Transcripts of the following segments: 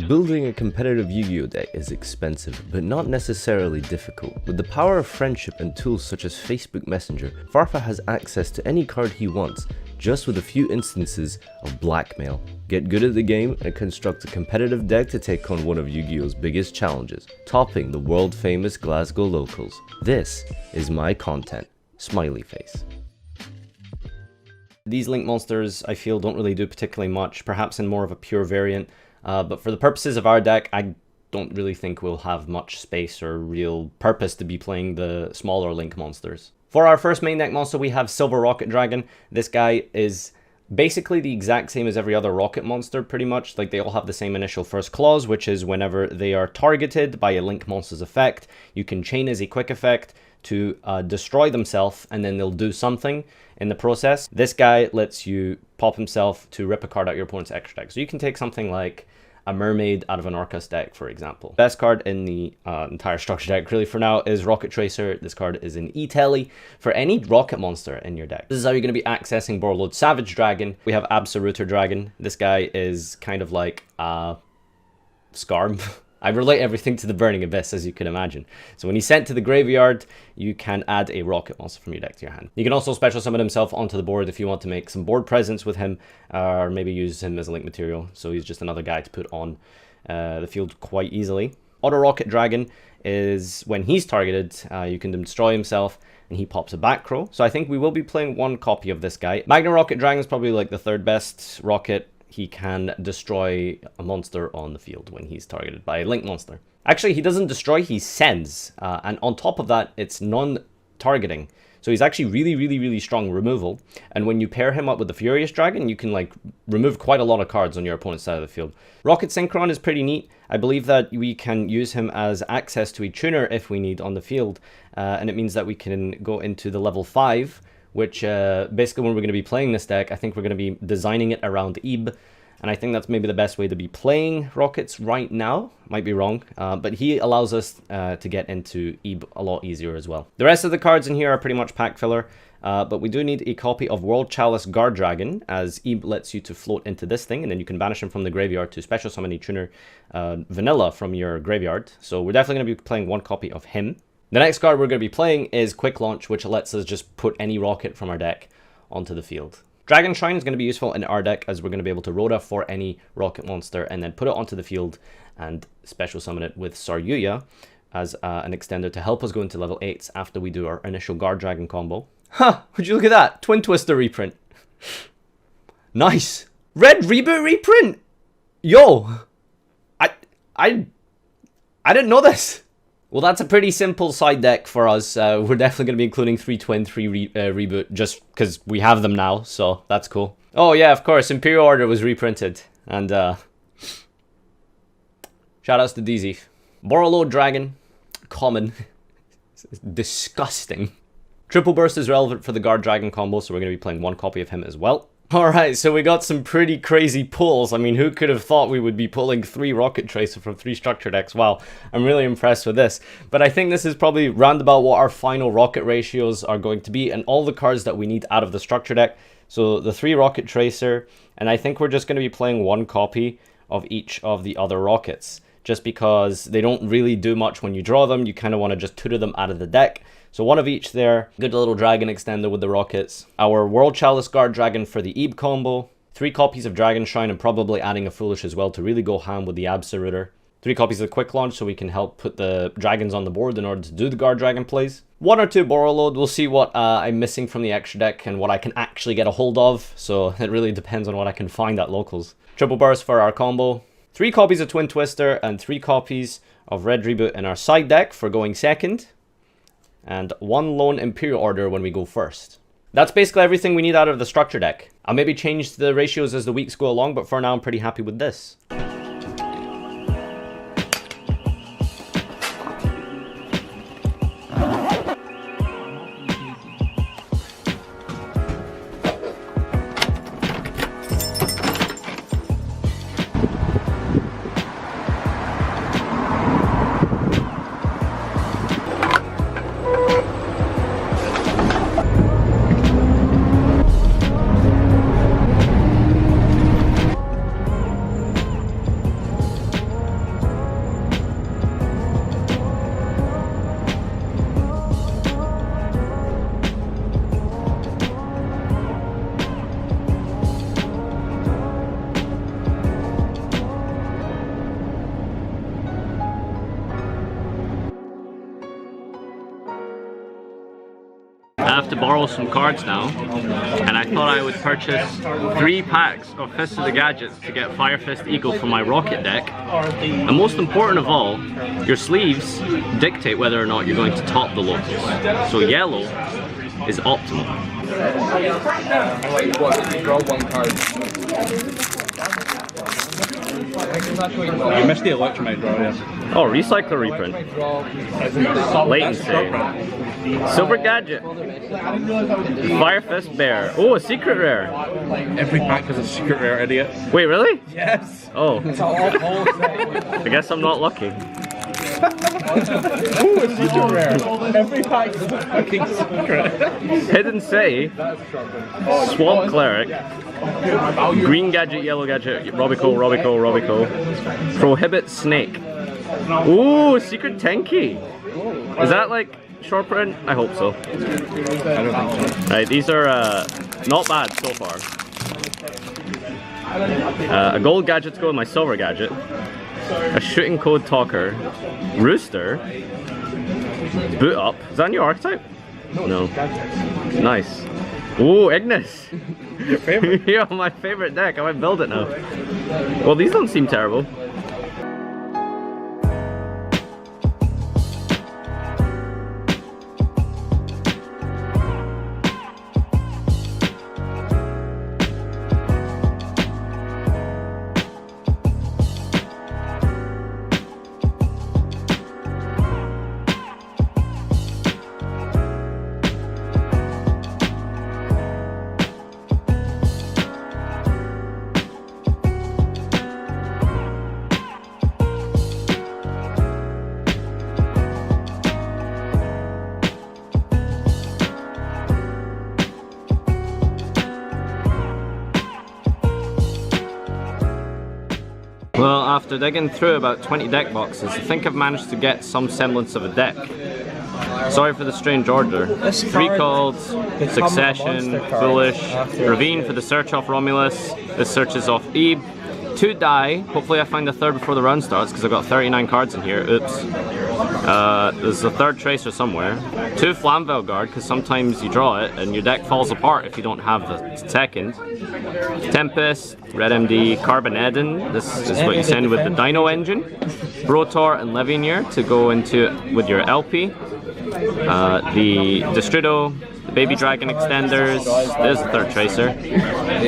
Building a competitive Yu-Gi-Oh deck is expensive, but not necessarily difficult. With the power of friendship and tools such as Facebook Messenger, Farfa has access to any card he wants, just with a few instances of blackmail. Get good at the game and construct a competitive deck to take on one of Yu-Gi-Oh's biggest challenges, topping the world famous Glasgow locals. This is my content. Smiley face. These link monsters I feel don't really do particularly much, perhaps in more of a pure variant. But for the purposes of our deck, I don't really think we'll have much space or real purpose to be playing the smaller link monsters. For our first main deck monster, we have Silver Rocket Dragon. This guy is basically the exact same as every other rocket monster, pretty much. Like, they all have the same initial first clause, which is whenever they are targeted by a link monster's effect, you can chain as a quick effect to destroy themselves, and then they'll do something in the process. This guy lets you pop himself to rip a card out your opponent's extra deck. So you can take something like a Mermaid out of an Orcus deck, for example. Best card in the entire structure deck, really, for now, is Rocket Tracer. This card is an E-Telly for any rocket monster in your deck. This is how you're going to be accessing Borreload Savage Dragon. We have Absoluter Dragon. This guy is kind of like Scarm. I relate everything to the Burning Abyss, as you can imagine. So when he's sent to the graveyard, you can add a rocket monster from your deck to your hand. You can also special summon himself onto the board if you want to make some board presence with him, or maybe use him as a link material. So he's just another guy to put on the field quite easily. Auto Rocket Dragon is when he's targeted, you can destroy himself, and he pops a back row. So I think we will be playing one copy of this guy. Magna Rocket Dragon is probably like the third best rocket. He can destroy a monster on the field when he's targeted by a link monster. Actually, he doesn't destroy, he sends. And on top of that, it's non-targeting. So he's actually really strong removal. And when you pair him up with the Furious Dragon, you can like remove quite a lot of cards on your opponent's side of the field. Rocket Synchron is pretty neat. I believe that we can use him as access to a tuner if we need on the field. And it means that we can go into the level 5, which basically when we're going to be playing this deck, I think we're going to be designing it around Ib, and I think that's maybe the best way to be playing Rockets right now. Might be wrong, but he allows us to get into Ib a lot easier as well. The rest of the cards in here are pretty much pack filler, but we do need a copy of World Chalice Guard Dragon, as Ib lets you to float into this thing, and then you can banish him from the graveyard to special summon a tuner vanilla from your graveyard. So we're definitely going to be playing one copy of him. The next card we're going to be playing is Quick Launch, which lets us just put any rocket from our deck onto the field. Dragon Shrine is going to be useful in our deck, as we're going to be able to Rhoda for any rocket monster and then put it onto the field and special summon it with Saryuya as an extender to help us go into level 8s after we do our initial Guard Dragon combo. Huh, would you look at that? Twin Twister reprint. Nice. Red Reboot reprint. Yo. I didn't know this. Well, that's a pretty simple side deck for us. We're definitely going to be including 3 Twin, 3 Reboot, just because we have them now, so that's cool. Oh yeah, of course, Imperial Order was reprinted, and shoutouts to DZ. Borreload Dragon, common. It's disgusting. Triple Burst is relevant for the Guard Dragon combo, so we're going to be playing one copy of him as well. Alright, so we got some pretty crazy pulls. I mean, who could have thought we would be pulling 3 Rocket Tracer from 3 structure decks? Wow, I'm really impressed with this. But I think this is probably roundabout what our final rocket ratios are going to be, and all the cards that we need out of the structure deck. So the 3 Rocket Tracer, and I think we're just going to be playing one copy of each of the other rockets, just because they don't really do much when you draw them. You kind of want to just tutor them out of the deck. So one of each there. Good little dragon extender with the rockets. Our World Chalice Guard Dragon for the Ib combo. 3 copies of Dragon Shrine, and probably adding a Foolish as well to really go ham with the Absoluter. 3 copies of Quick Launch so we can help put the dragons on the board in order to do the Guard Dragon plays. 1 or 2 Borreload. We'll see what I'm missing from the extra deck and what I can actually get a hold of. So it really depends on what I can find at locals. Triple Burst for our combo. 3 copies of Twin Twister and 3 copies of Red Reboot in our side deck for going second. And 1 lone Imperial Order when we go first. That's basically everything we need out of the structure deck. I'll maybe change the ratios as the weeks go along, but for now I'm pretty happy with this. I have to borrow some cards now, and I thought I would purchase 3 packs of Fist of the Gadgets to get Fire Fist Eagle for my Rocket deck. And most important of all, your sleeves dictate whether or not you're going to top the locals. So yellow is optimal. You missed the Electromite draw, yeah. Oh, Recycler reprint. Latency. Silver Gadget. Fire Fist Bear. Oh, a secret rare. Every pack has a secret rare, idiot. Wait, really? Yes! Oh. I guess I'm not lucky. Ooh, a secret rare. Every pack is a fucking secret. Hidden City. Swamp Cleric. Green Gadget, Yellow Gadget, Robico. Prohibit Snake. Ooh, Secret Tenki. Is that like short print? I hope so. I don't think so. Right, these are not bad so far. A gold gadget to go with my silver gadget. A shooting code talker. Rooster. Boot up. Is that a new archetype? No. Nice. Ooh, Ignis. Your favorite? Yeah, my favorite deck. I might build it now. Well, these don't seem terrible. Well, after digging through about 20 deck boxes, I think I've managed to get some semblance of a deck. Sorry for the strange order. 3 called, Succession, Foolish, Ravine for the search off Romulus, this searches off Ebe, 2 die, hopefully I find a third before the round starts because I've got 39 cards in here, oops. There's a 3rd Tracer somewhere, 2 Flamvell Guard because sometimes you draw it and your deck falls apart if you don't have the 2nd. Tempest, Red MD, Carbon Eden, this is what you send with the Dino Engine. Brotor and Levineer to go into it with your LP. The Destrido, the Baby Dragon extenders, there's the 3rd Tracer.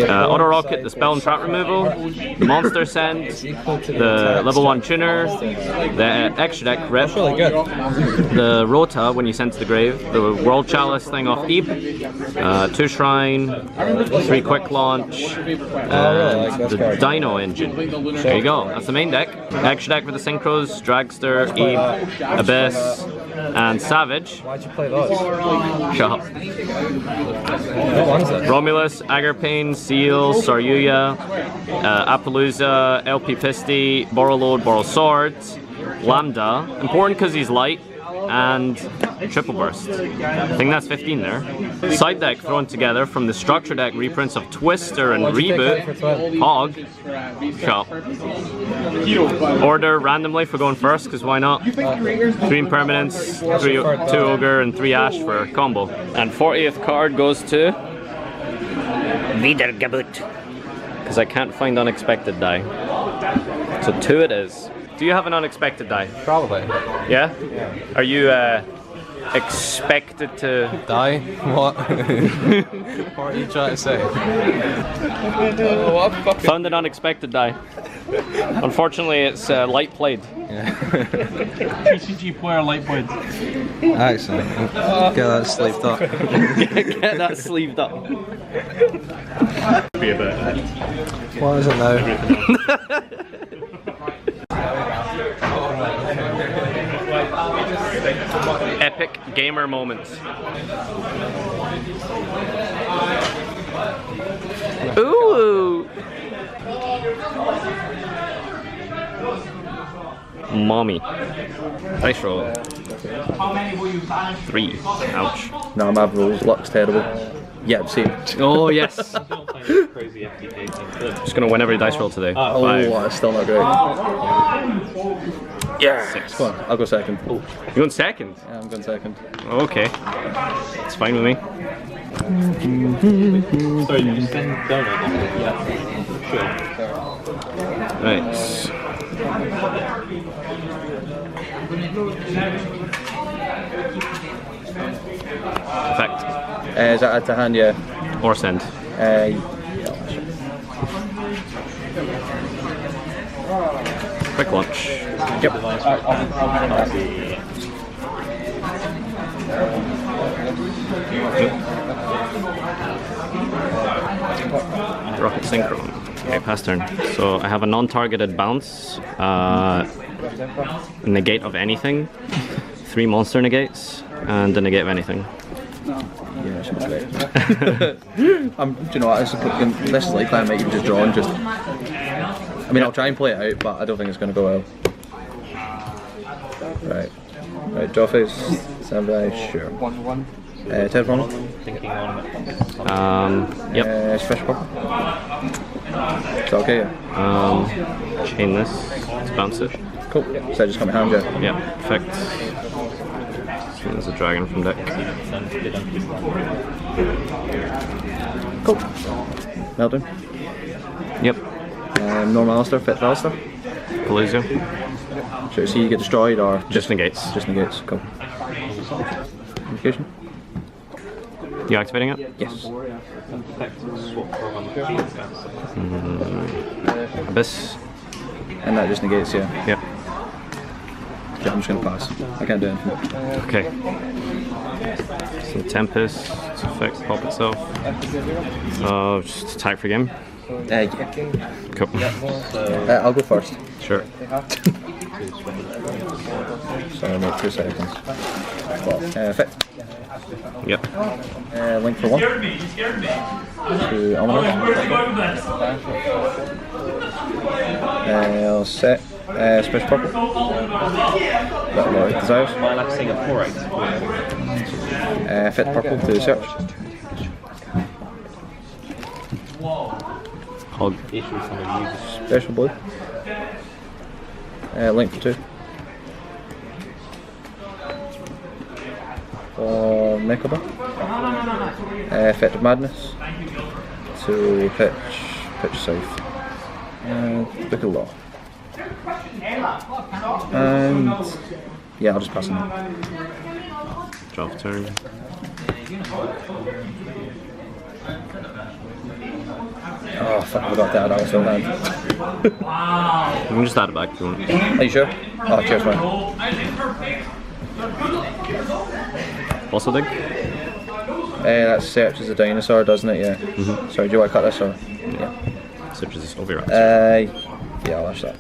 Auto Rocket, the Spell and Trap removal, the Monster Send, the level 1 Tuner, the extra deck rep, the Rota when you send to the grave, the World Chalice thing off Ebe, 2 Shrine, 3 Quick Launch, and the Dino Engine. There you go, that's the main deck. Extra deck for the Synchros, Dragster, Ebe, Abyss, and Savage. Why'd you play those? Shut up. What one's it? Romulus, Agarpain, Seal, Saryuya, Appaloosa, LP Pisti, Borrow Load, Borrow Swords, Lambda, important because he's light, and Triple Burst. I think that's 15 there. Side deck thrown together from the structure deck reprints of Twister and Reboot, Hog, Shop. Order randomly for going first, because why not? 3 Impermanence, 2 Ogre, and 3 Ash for combo. And 40th card goes to Wiedergeburt, because I can't find unexpected die. So 2 it is. Do you have an unexpected die? Probably. Yeah? Are you expected to Die? What? What are you trying to say? Found an unexpected die. Unfortunately, it's light played. PCG player light played. Excellent. Get that sleeved up. Get that sleeved up. Be a bit. What is it now? Epic gamer moments. Ooh! Mommy. Dice roll. 3. Ouch. No, my luck's terrible. Yeah, I've seen. Oh, yes. Just gonna win every dice roll today. 5. Oh, it's still not great. Yeah. 6. Come on, I'll go second. Oh, you're going second? Yeah, I'm going second. Okay. It's fine with me. Sorry, you just send donut. Yeah. Sure. Right. Effect. Is that add to hand? Yeah. Or send. Quick launch. Yep. Rocket synchro. Okay, pass turn. So I have a non-targeted bounce, negate of anything, 3 monster negates, and a negate of anything. Yeah, that's great. Do you know what? This is likely I might even just draw and just. I mean, I'll try and play it out, but I don't think it's going to go well. Right. Right, draw phase. Stand by, sure. 10 1. Thinking on it. Yep. Special purple. Is that okay? Yeah. Chain this. Let's bounce it. Cool. So I just got my hand, yeah. Yep. Perfect. So there's a dragon from deck. Cool. Meltdown. Yep. Normal Alistair, fit for Alistair. Paluzio. Sure, so you get destroyed or Just negates. just negates. Cool. Indication? You activating it? Yes. Abyss. And that just negates, yeah. Yep. Okay, I'm just going to pass. I can't do anything. Okay. So Tempest, its effect pop itself. Just attack for game. Yeah. Cool. I'll go first. Sure. Sorry, mate, 2 seconds. Fit. Yep. Link for 1. To Almanar. I'll set special purple. That Lord desires. Finalizing a 4-8. Fit purple to search. Hog. Special blue. Link for 2. For Mekoba. Fit of Madness. To pitch south. Book a lot. And yeah, I'll just pass him. Draw for turn. Oh fuck, I forgot that. I was so bad. You can just add it back if you want. Are you sure? Oh, cheers, man. Also dig? That searches a dinosaur, doesn't it? Yeah. Sorry, do you want to cut this or? Yeah. Such as this overwrap. Yeah, I'll ash that.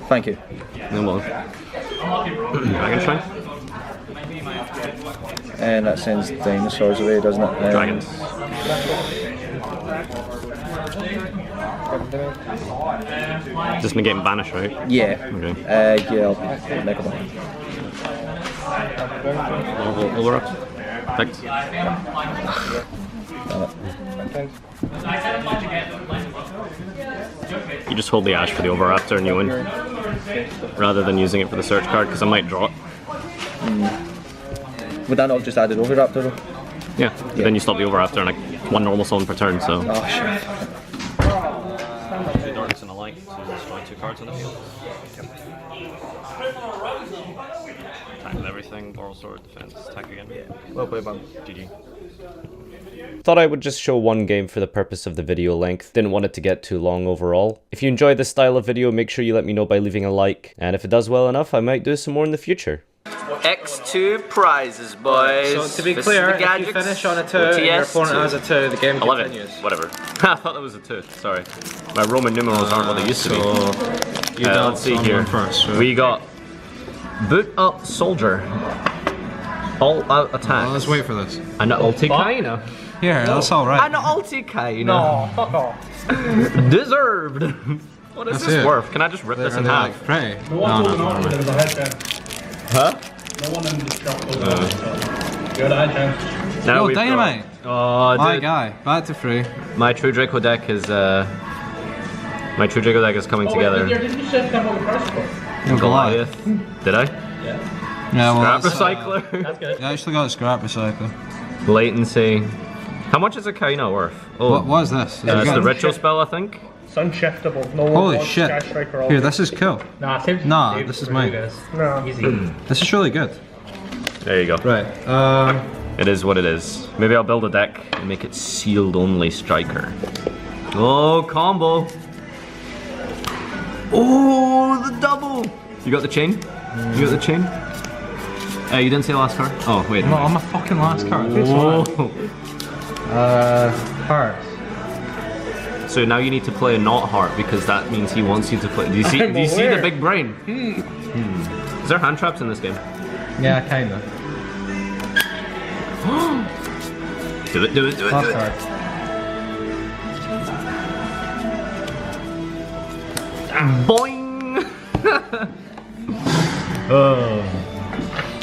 Thank you. No more. Dragon Shrine? And that sends dinosaurs away, doesn't it? Dragons. Just negate and banish, right? Yeah. Okay. Yeah, I'll make a one. Overwrap. Perfect. You just hold the ash for the overraptor and you win. Rather than using it for the search card, because I might draw it. Would that not have just added Overraptor though? Yeah, but then you stop the overraptor and like 1 normal summon per turn, so. Oh shit. 2 darts and a light to destroy 2 cards on the field. Attack with everything, borrow sword, defense, attack again. Well played, man. GG. Thought I would just show one game for the purpose of the video length. Didn't want it to get too long overall. If you enjoy this style of video, make sure you let me know by leaving a like. And if it does well enough, I might do some more in the future. X2 prizes, boys. So to be clear, if you finish on a 2 and your opponent has a 2, the game 11. continues. Whatever. I thought that was a 2. Sorry. My Roman numerals aren't what they used to be. Let's see here. First, right? We got Boot Up Soldier. All out attack. Let's wait for this. An Ultikaina. Here, that's alright. An Ultikaina. No, fuck off. Deserved. What is That's this it. worth? Can I just rip this in half? Like, pray. No, no, no. Huh? Now Yo, we've got- Dynamite! Oh, My dude. guy, back to free. My True Draco deck is coming together. Goliath. Did I? Yeah, well, Scrap that's, recycler. That's good. I actually got a scrap recycler. Latency. How much is a Kaina worth? Oh, What is this? Is it it's the good? ritual spell, I think. It's unshiftable. No Holy one shit. Sky Striker all Here, day. this is cool. Nah, save, Nah, save this is for mine. you guys. No. Easy. This is really good. There you go. Right. It is what it is. Maybe I'll build a deck and make it sealed only striker. Oh, combo. Oh, the double. You got the chain? You got the chain? You didn't say last card? Oh, wait. Not on my fucking last card. Whoa. Hearts. So now you need to play a not heart because that means he wants you to play. Do you see? I'm Do you see the aware. big brain? Is there hand traps in this game? Yeah, kinda. Do it! Do it! Do it! Last Do it. card. Boing!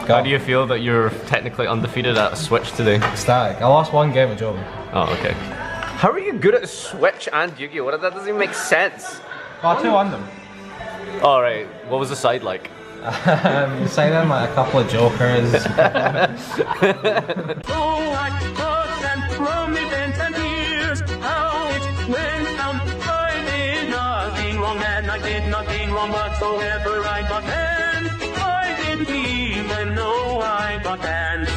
How do you feel that you're technically undefeated at Switch today? Ecstatic. I lost one game with Joven. Oh, okay. How are you good at Switch and Yu-Gi-Oh? That doesn't even make sense. Got 2 on them. Alright, what was the side like? Signing like a couple of jokers. Oh, I thought and from events and years, how it went down. I did nothing wrong and I did nothing wrong whatsoever. I got banned. I didn't even know I got banned.